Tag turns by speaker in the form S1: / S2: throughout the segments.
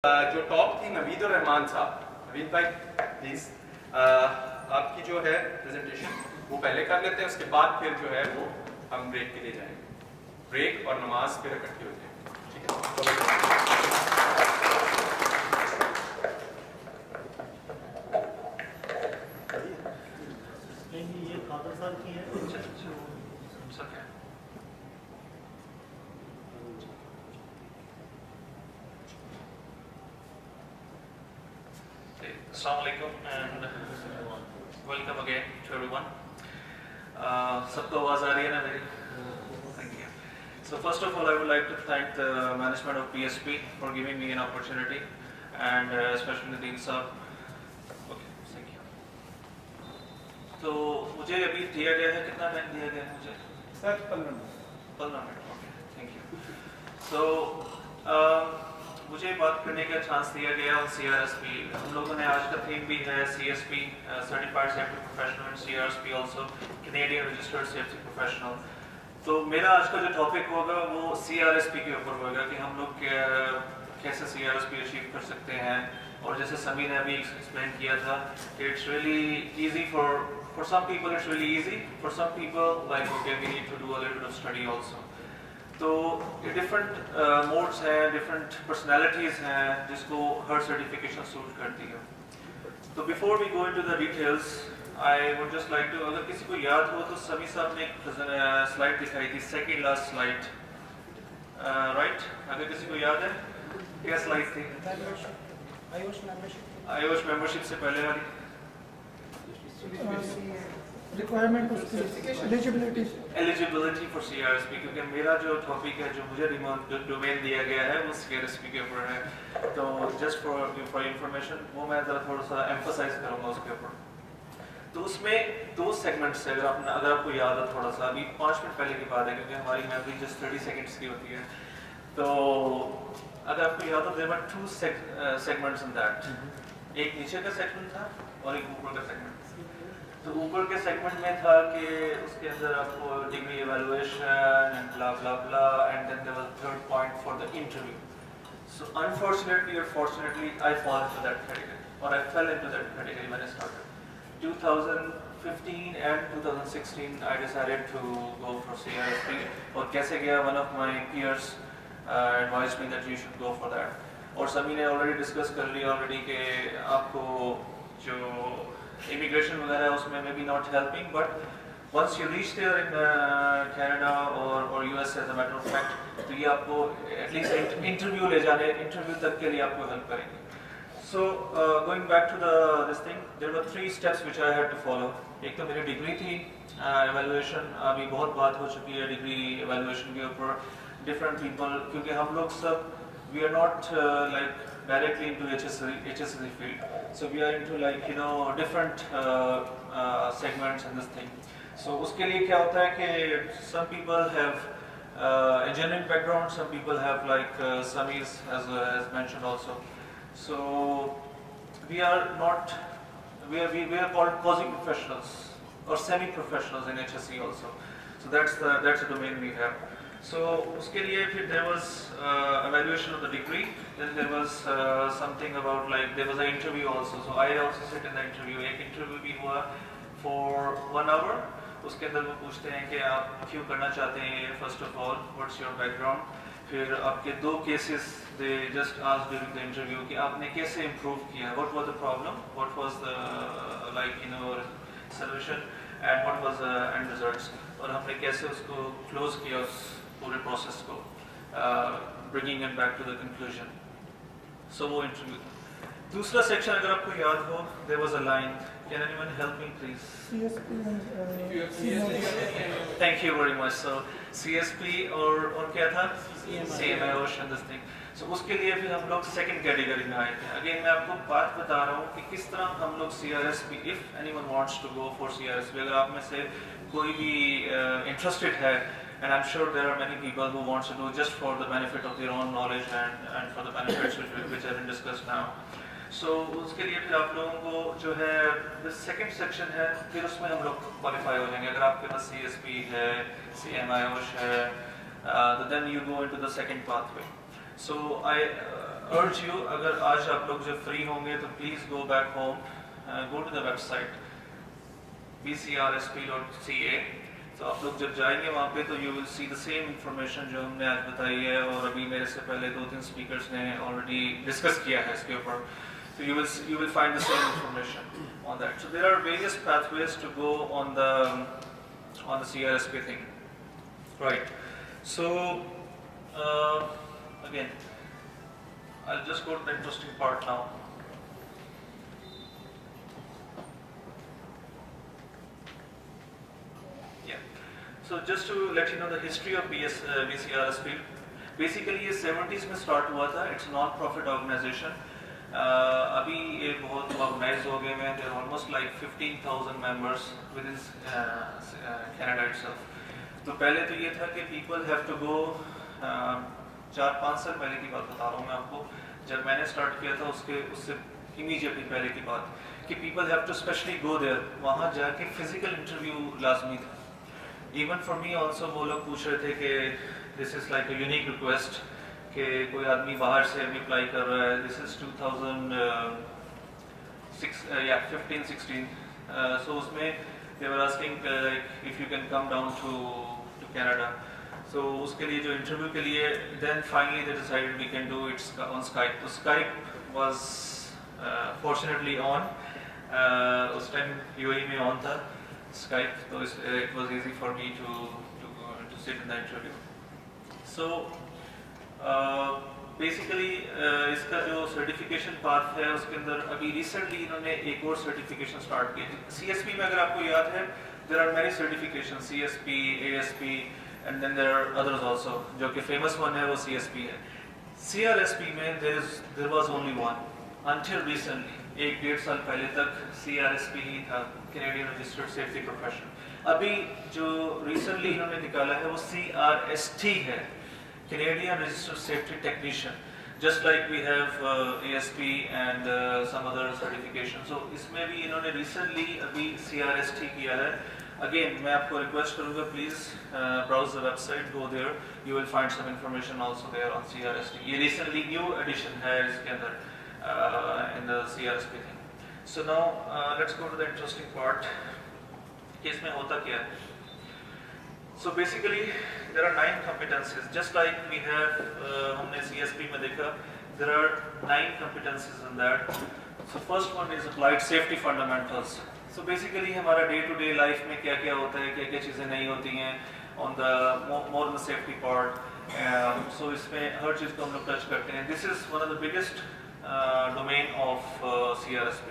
S1: जो टॉप थी नवीद और रहमान साहब, नवीद भाई प्लीज आपकी जो है प्रेजेंटेशन वो पहले कर लेते हैं, उसके बाद फिर जो है वो हम ब्रेक के लिए जाएंगे। ब्रेक और नमाज फिर इकट्ठी हो जाएंगे, ठीक
S2: है। ये खातर साहब की है।
S3: Assalamu alaikum and welcome again to everyone. सबको आवाज आ रही है ना मेरी? Thank you. So first of all, I would like to thank the management of PSP for giving me an opportunity and especially the Dean साहब. Okay, thank you. तो मुझे अभी दिया गया है, कितना टाइम दिया गया है मुझे?
S1: Sir 15
S3: minute. Okay, thank you. So मुझे बात करने का चांस दिया गया और CRSP, हम लोगों ने आज का थीम भी है CSP, certified safety professional, and CRSP also Canadian registered safety professional. तो मेरा आज का जो टॉपिक होगा वो CRSP के ऊपर होगा कि हम लोग कैसे CRSP अचीव कर सकते हैं। और जैसे समी ने अभी एक्सप्लेन किया था कि it's really easy for some people, it's really easy for some people, like okay we need to do a little bit of study also. तो ये डिफरेंट मोड्स हैं, डिफरेंट पर्सनैलिटीज़ हैं जिसको हर सर्टिफिकेशन सूट करती है। तो before we go into the details, I would just like to, अगर किसी को याद हो तो समी साहब ने एक स्लाइड दिखाई थी, सेकेंड लास्ट स्लाइड, राइट? अगर किसी को याद है क्या स्लाइड थी? आयुष मेंबरशिप से पहले वाली
S4: रिक्वायरमेंट
S3: एलिजिबिलिटी फॉर CRSP, क्योंकि मेरा जो टॉपिक है, जो मुझे डोमेन दिया गया है वो CRSP के ऊपर है। तो जस्ट फॉर इंफॉर्मेशन वो मैं ज़रा थोड़ा सा एम्फसाइज करूँगा उसके ऊपर। तो उसमें दो सेगमेंट्स है, अगर आपको याद है थोड़ा सा, अभी 5 मिनट पहले की बात है क्योंकि हमारी मेमोरी जस्ट 30 सेकेंड्स की होती है। तो अगर आपको याद हो, there were 2 segments in that, एक नीचे का सेगमेंट था और एक ऊपर का सेगमेंट। तो ऊपर के सेगमेंट में था कि उसके अंदर आपको degree evaluation and blah blah blah, and then there was third point for the interview. So unfortunately और fortunately I fall into that category, और I fell into that category when I started 2015 and 2016 I decided to go for CRSP, और कैसे गया, one of my peers advised me that you should go for that। और सभी ने already discuss कर लिया already कि आपको जो इमिग्रेशन वगैरह है उसमें may be not helping, but once you reach there in Canada और US as a matter of fact, तो ये आपको एटलीस्ट इंटरव्यू ले जाने, इंटरव्यू तक के लिए आपको हेल्प करेंगे। So going back to this thing, there were 3 steps which I had to follow. एक तो मेरी डिग्री थी, एवेल्युएशन, अभी बहुत बात हो चुकी है डिग्री एवेल्युएशन के ऊपर। डिफरेंट पीपल, क्योंकि हम लोग सब we are not like directly into HSC field, so we are into like different segments in this thing। So उसके लिए क्या होता है कि some people have engineering background, some people have like SAMIs as mentioned also। So we are not, we are called quasi-professionals or semi-professionals in HSC also। So that's the domain we have। So उसके लिए फिर there was evaluation of the degree, then there was something about like there was an interview also। So I also sit in the interview। एक interview भी हुआ for 1 hour। उसके अंदर वो पूछते हैं कि आप क्यों करना चाहते हैं, first of all what's your background। फिर आपके 2 cases they just asked during the interview कि आपने कैसे improve किया, what was the problem, what was the like solution and what was the end results, और हमने कैसे उसको close किया उस पूरे प्रोसेस को, bringing it back to the conclusion. So वो इंटरव्यू था। दूसरा सेक्शन अगर आपको याद हो, there was a line, can anyone help me please? Thank you very much. So CSP और क्या था? CMI ocean this thing. So उसके लिए फिर हम लोग सेकंड कैटेगरी में आए थे। अगेन मैं आपको बात बता रहा हूँ कि किस तरह हम लोग CRSP, if anyone wants to go for CRSP, अगर आप में से कोई भी इंटरेस्टेड है, and I'm sure there are many people who want to do just for the benefit of their own knowledge and for the benefits which have been discussed now। So उसके लिए फिर आप लोगों को जो है the second section है, फिर उसमें हम लोग क्वालिफाई हो जाएंगे। अगर आपके पास CSP है, CMI है, then you go into the second pathway। So urge you, अगर आज आप लोग जब free होंगे तो please go back home, go to the website bcrsp.ca. तो आप लोग जब जाएंगे वहाँ पे तो you will see the same information जो हमने आज बताई है और अभी मेरे से पहले 2-3 speakers ने already discuss किया है इसके ऊपर. So you will find the same information on that. So there are various pathways to go on the CRSP thing, right? So again, I'll just go to the interesting part now. Yeah. So just to let you know the history of BCRSP. Basically ये 70s में start हुआ था. It's a non-profit organization. अभी ये बहुत organise हो गए हैं. There are almost like 15,000 members within Canada itself. तो पहले तो ये था कि people have to go 4-5 साल पहले की बात बता रहा हूँ मैं आपको. जब मैंने स्टार्ट किया था उससे immediately पहले की बात कि people have to specially go there. वहाँ जाके physical interview लाजमी था. Even for me also वो लोग पूछ रहे थे कि this is like a unique request कि कोई आदमी बाहर से अभी अप्लाई कर रहा है. This is 2015-16. So उसमें they were asking if you can come down to Canada. So उसके लिए जो इंटरव्यू के लिए then finally they decided we can do it on Skype. तो Skype was fortunately on. उस टाइम UAE में on था Skype. तो it was easy for me to sit in the interview. So basically इसका जो certification path है उसके अंदर अभी रिसेंटली इन्होंने एक और सर्टिफिकेशन स्टार्ट की. CSP में अगर आपको याद है there are many certifications, CSP, ASP and then there are others also. जो कि famous one है वो CSP है. CRSP में there was only one until recently. 1-1.5 साल पहले तक CRSP ही था, Canadian Registered Safety Profession. अभी जो recently इन्होंने निकाला है वो CRST है, Canadian Registered Safety Technician, just like we have ASP and some other certification. So इसमें भी इन्होंने recently अभी CRST किया है. Again मैं आपको request करूँगा please browse the website, go there, you will find some information also there on CRST. ये recently new addition है इसके अंदर in the CRSP thing. So now let's go to the interesting part. कि इसमें होता क्या है? So basically there are 9 competencies, just like we have हमने CSP में देखा, there are 9 competencies in that. So first one is applied safety fundamentals. So basically हमारा day to day life में क्या क्या होता है, क्या क्या चीज़ें नहीं होती हैं on the more on the safety part. So इसमें हर चीज़ को हम लोग touch करते हैं. This is one of the biggest domain of CRSP.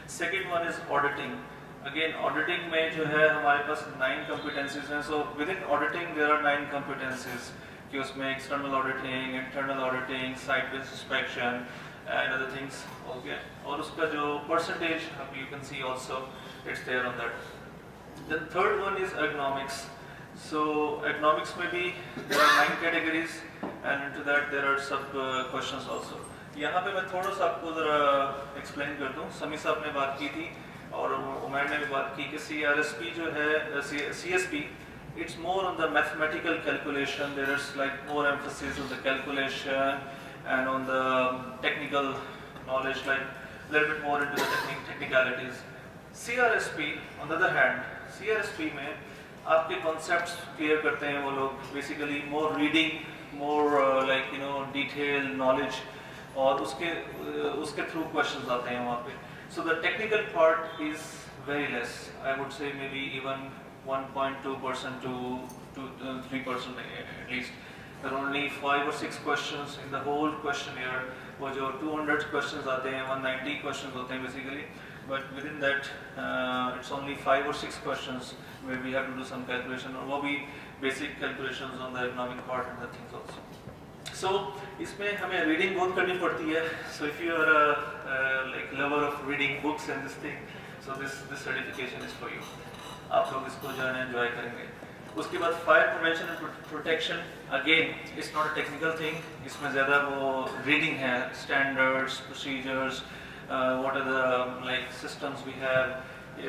S3: Second one is auditing. Again, auditing में जो है हमारे पास 9 competencies हैं. So within auditing there are 9 competencies कि उसमें external auditing, internal auditing, site-based inspection and other things. Okay. और उसका जो percentage you can see also it's there on that. Then third one is ergonomics. So ergonomics में भी there are 9 categories and into that there are sub questions also. यहाँ पे मैं थोड़ा सा आपको ज़रा explain कर दूँ. समी साहब ने बात की थी और उमर ने भी बात की कि CRSP जो है CSP it's more on the mathematical calculation. There is like more emphasis on the calculation and on the technical knowledge, like a little bit more into the technicalities. CRSP on the other hand, CRSP में आपके concepts clear करते हैं वो लोग. Basically more reading, more like you know detailed knowledge और उसके through questions आते हैं वहाँ पे. So the technical part is very less. I would say maybe even 1.2% to 3% at least. There are only 5 or 6 questions in the whole questionnaire. वो जो 200 questions आते हैं, 190 questions होते हैं basically. But within that, it's only 5 or 6 questions where we have to do some calculation. और वो भी basic calculations on the economic part and the things also. So इसमें हमें reading बहुत करनी पड़ती है. So if you are a like lover of reading books and this thing, so this certification is for you. आप लोग इसको जो है enjoy करेंगे. उसके बाद fire prevention and protection, again it's not a technical thing. इसमें ज़्यादा वो reading है, standards, procedures, what are the like systems we have,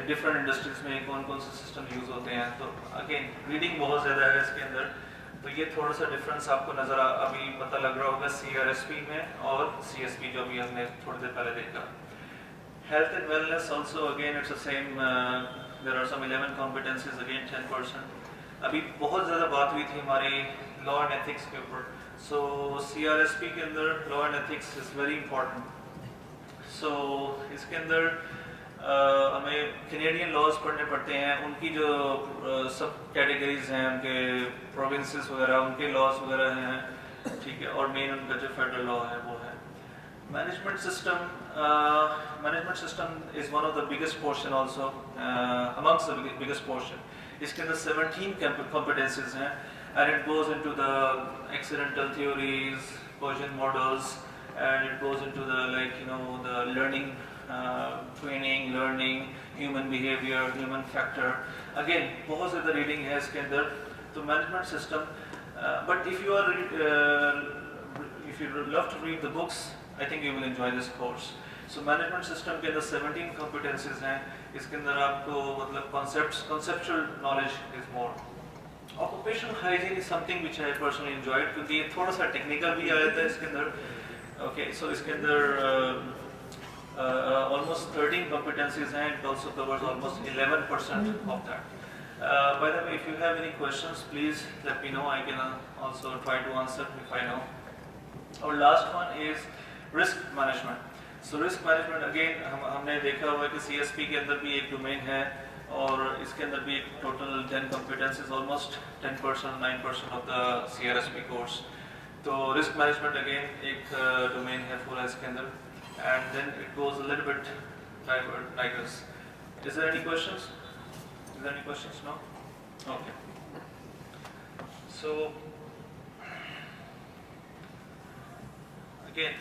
S3: different industries में कौन कौन से system use होते हैं. तो again reading बहुत ज़्यादा है इसके अंदर. तो ये थोड़ा सा डिफरेंस आपको नज़र अभी पता लग रहा होगा CRSP में और CSP जो भी हमने थोड़ी देर पहले देखा. Health and wellness also again it's the same. There are some 11 competencies again 10%. अभी बहुत ज़्यादा बात हुई थी हमारी लॉ एंड एथिक्स के ऊपर. सो CRSP के अंदर law and ethics is very important. So इसके अंदर हमें कैनेडियन लॉज पढ़ने पड़ते हैं. उनकी जो सब कैटेगरीज हैं, उनके प्रोविंसेस वगैरह, उनके लॉज वगैरह हैं, ठीक है. और मेन उनका जो फेडरल लॉ है वो है. Management system is one of the biggest portion also amongst the biggest portion. इसके अंदर 17 competencies हैं and it goes into the accidental theories, Gaussian models, and it goes into the the learning, training, learning, human behavior, human factor. Again, बहुत ज़्यादा reading है इसके अंदर. तो management system, but if you love to read the books, I think you will enjoy this course. So management system के अंदर 17 competencies हैं. इसके अंदर आपको मतलब conceptual knowledge is more. Occupational hygiene is something which I personally enjoyed क्योंकि ये थोड़ा सा technical भी आया था इसके अंदर. Okay, so इसके अंदर almost 13 competencies हैं. It also covers almost 11% of that. By the way, if you have any questions, please let me know. I can also try to answer if I know. Our last one is risk management. So risk management again हमने देखा हुआ है कि CSP के अंदर भी एक domain है और इसके अंदर भी एक total 10 competencies, almost 10%, 9% of the CRSP course. तो risk management again एक डोमेन है पूरा इसके अंदर, and then it goes a little bit diverse. Is there any questions? Is there any questions? No? Okay. So again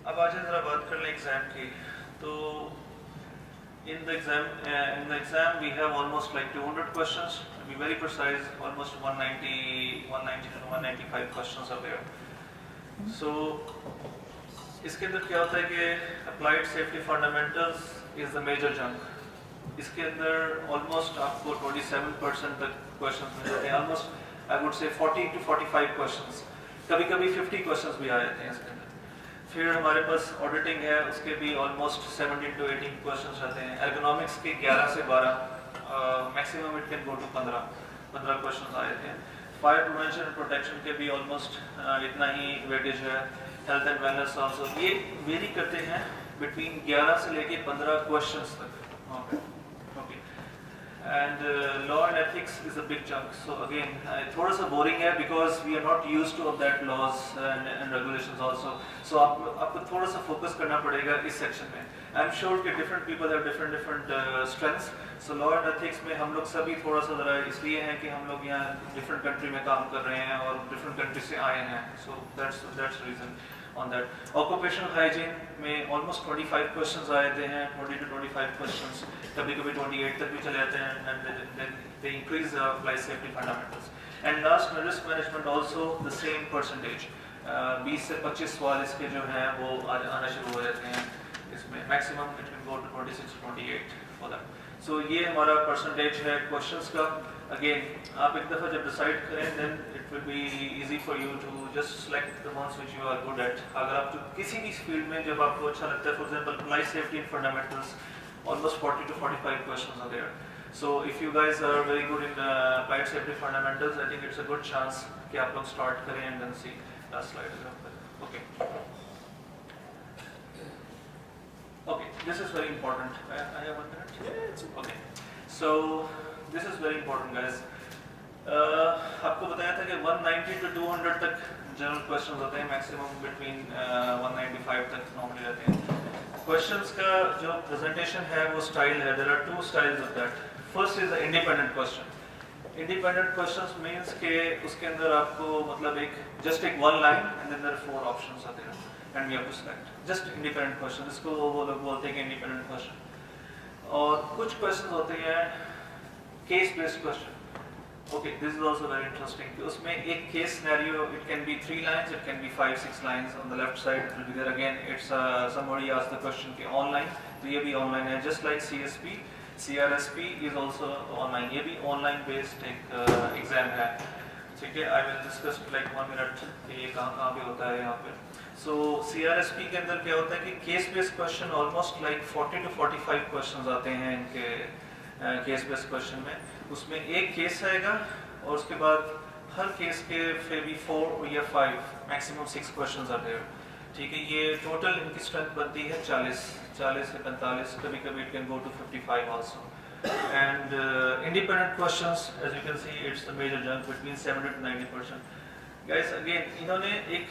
S3: अब आज ज़रा बात कर लें एग्ज़ाम की. तो in the exam we have almost like 200 questions. To be very precise, almost 190 to 195 questions are there. So इसके अंदर क्या होता है कि applied safety fundamentals is the major chunk. इसके अंदर almost आपको 27% तक questions मिल जाते हैं. Almost I would say 40 to 45 questions. कभी-कभी 50 questions भी आ जाते हैं इसके अंदर. फिर हमारे पास ऑडिटिंग है, उसके भी ऑलमोस्ट 17 to 18 क्वेश्चंस रहते हैं. एर्गोनॉमिक्स के 11 से 12, maximum it can go to 15 questions आए थे. फायर प्रिवेंशन एंड प्रोटेक्शन के भी ऑलमोस्ट इतना ही वेटेज है. हेल्थ एंड वेलनेस आल्सो ये वेरी करते हैं बिटवीन 11 से लेके 15 क्वेश्चंस तक. Okay. And law and ethics is a big chunk. So again, थोड़ा सा boring है because we are not used to of that laws and regulations also. So आपको थोड़ा सा focus करना पड़ेगा इस section में. I'm sure कि different people have different strengths. So law and ethics में हम लोग सभी थोड़ा सा ज़रा इसलिए हैं कि हम लोग यहाँ different country में काम कर रहे हैं और different country से आए हैं. So that's the reason on that. Occupational hygiene में almost 25 questions आए थे हैं, 20 to 25 questions. कभी-कभी 28 तक भी चले जाते हैं, and then they increase the life safety fundamentals. And last में risk management also the same percentage. 20 से 25 सवाल इसके जो हैं वो आना शुरू हो जाते हैं इसमें. Maximum it can go to 26 to 28 for that. So ये हमारा percentage है questions का. Again, आप एक दफ़ा जब decide करें then it will be easy for you to just select the ones which you are good at. अगर आप किसी भी field में जब आपको अच्छा लगता है, for example life safety and fundamentals, almost 40 to 45 questions are there. So if you guys are very good in life safety fundamentals, I think it's a good chance कि आप लोग start करें and then see last slide is up there. Okay. Okay, this is very important. I have 1 minute.
S1: Yeah, it's
S3: okay. So this is very important, guys. आपको बताया था कि 190 to 200 तक general questions होते हैं, मैक्सिमम बिटवीन 195 तक normally रहते हैं. क्वेश्चंस का जो प्रेजेंटेशन है वो स्टाइल है. There are 2 styles of that. First is the independent question. Independent questions means के उसके अंदर आपको मतलब जस्ट एक 1 line and then there are 4 options आते हैं and we have to select. Just independent question, इसको वो लोग बोलते हैं कि इंडिपेंडेंट क्वेश्चन. और कुछ क्वेश्चंस होते हैं case based question. Okay, this is also very interesting. उसमें एक case scenario, it can be 3 lines, it can be 5-6 lines. On the left side, it will be there again. It's somebody asked the question कि online, तो ये भी online है. Just like CSP, CRSP is also online. ये भी online based एक exam है, ठीक है. I will discuss like 1 minute कि ये कहाँ पे होता है यहाँ पे. सो CRSP के अंदर क्या होता है कि case based question almost like 40 to 45 questions आते हैं इनके केस बेस्ड क्वेश्चन में. उसमें एक केस आएगा और उसके बाद हर केस के फिर भी 4 या 5 मैक्सिमम 6 क्वेश्चंस आते हैं, ठीक है. ये टोटल इनकी स्ट्रेंथ बनती है 40 से 45, कभी कभी it can go to 55 also. And independent questions as you can see it's the major chunk between 70 to 90%. Guys again इन्होंने एक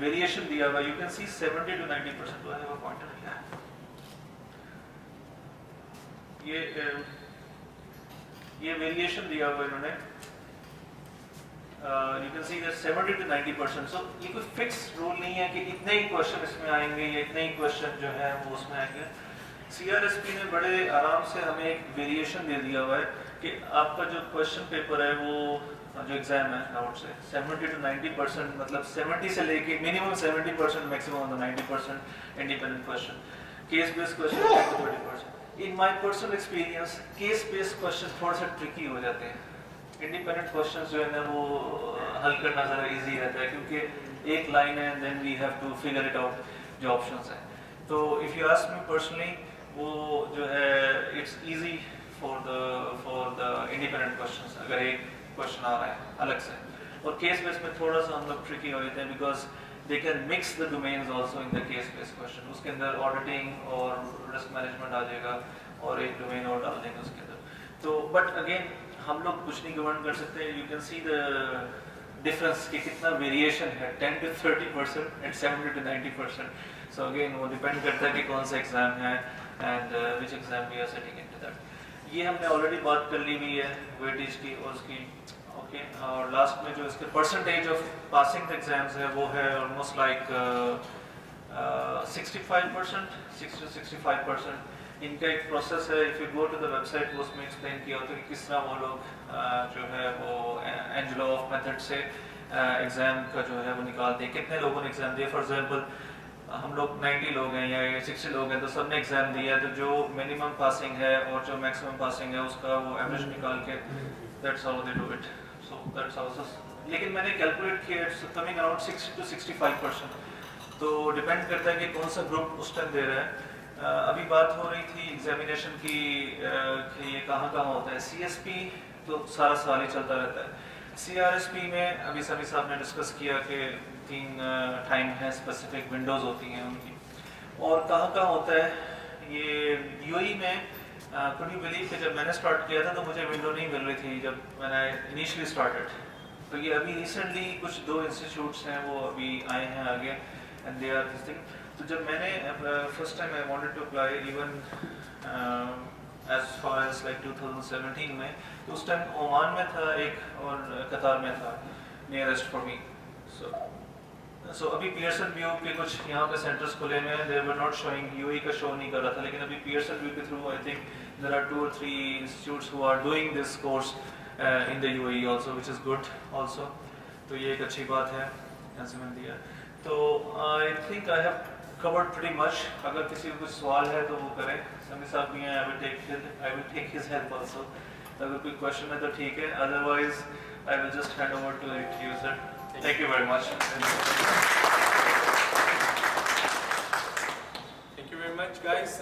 S3: वेरिएशन दिया हुआ, you can see 70 to 90%. Do I have a pointer here? ये variation दिया हुआ इन्होंने. You can see that 70 to 90%. So ये कोई फिक्स रूल नहीं है कि इतने ही क्वेश्चन इसमें आएंगे या इतने ही क्वेश्चन जो है वो उसमें आएंगे. CRSP ने बड़े आराम से हमें एक वेरिएशन दे दिया हुआ है कि आपका जो क्वेश्चन पेपर है वो जो एग्जाम है नाउट से 70 to 90%, मतलब 70 से लेके minimum 70%, maximum 90% independent question. Case based question 30%. In my personal experience case based question थोड़ा सा ट्रिकी हो जाते हैं. इंडिपेंडेंट क्वेश्चंस जो है ना वो हल करना ज़रा इजी रहता है क्योंकि एक लाइन है then we have to figure it out जो ऑप्शंस हैं. तो if you ask me personally वो जो है it's easy for the independent questions अगर एक क्वेश्चन आ रहा है अलग से. और केस बेस में थोड़ा सा हम लोग ट्रिकी हो जाते हैं because they can mix the domains also in the case based question. उसके अंदर ऑडिटिंग और रिस्क मैनेजमेंट आ जाएगा और एक डोमेन और डाल देंगे उसके अंदर. तो बट अगेन हम लोग कुछ नहीं गवर्न कर सकते. You can see the difference कि कितना वेरिएशन है 10 to 30% and 70 to 90%. So again वो डिपेंड करता है कि कौन सा एग्जाम है and which exam we are setting into that. ये हमने ऑलरेडी बात कर ली हुई है वेटेज की और उसकी, ओके. और लास्ट में जो इसके percentage of passing the exams है वो है ऑलमोस्ट लाइक 65%, 60 to 65%. इनका एक प्रोसेस है. If you go to the website वो उसमें एक्सप्लेन किया होता है कि किस तरह वो लोग जो है वो एंजेलो ऑफ मेथड से एग्ज़ाम का जो है वो निकालते हैं. कितने लोगों ने एग्ज़ाम दिया. फॉर एग्जांपल हम लोग 90 लोग हैं या 60 लोग हैं तो सब ने एग्ज़ाम दिया है. तो जो मिनिमम पासिंग है और जो मैक्सिमम पासिंग है उसका वो एवरेज निकाल के that's how they do it. So that's how. लेकिन मैंने कैलकुलेट किया इट्स कमिंग अराउंड 60 to 65%. तो डिपेंड करता है कि कौन सा ग्रुप उस टाइम दे रहा है. अभी बात हो रही थी एग्जामिनेशन की कि ये कहाँ होता है. CSP तो सारा साल ही चलता रहता है. CRSP में अभी सभी साहब ने डिस्कस किया कि 3 टाइम है, स्पेसिफिक विंडोज़ होती हैं उनकी. और कहाँ होता है ये UAE में. कुड यू बिलीव कि जब मैंने स्टार्ट किया था तो मुझे विंडो नहीं मिल रही थी जब मैंने इनिशियली स्टार्टेड. तो ये अभी रिसेंटली कुछ 2 इंस्टीट्यूट्स हैं वो अभी आए हैं आगे and they are this thing. तो जब मैंने first time I wanted to apply even as far as like 2017 में, तो उस टाइम ओमान में था एक और कतार में था नियरेस्ट फॉर मी. सो अभी पियर्सन व्यू के कुछ यहाँ पे सेंटर्स खुले हुए हैं. They were not showing, UAE का शो नहीं कर रहा था, लेकिन अभी पियर्सन व्यू के through I think there are 2 or 3 institutes who are doing this course in the UAE also which is good also. तो ये एक अच्छी बात है ऐसे में दिया. तो I think I have covered pretty much. अगर किसी को कुछ सवाल है तो वो करें. समी साहब भी हैं, I will take his help also. अगर कोई क्वेश्चन है तो ठीक है, otherwise I will just hand over to you sir. Thank you very much.
S1: Thank you very much guys.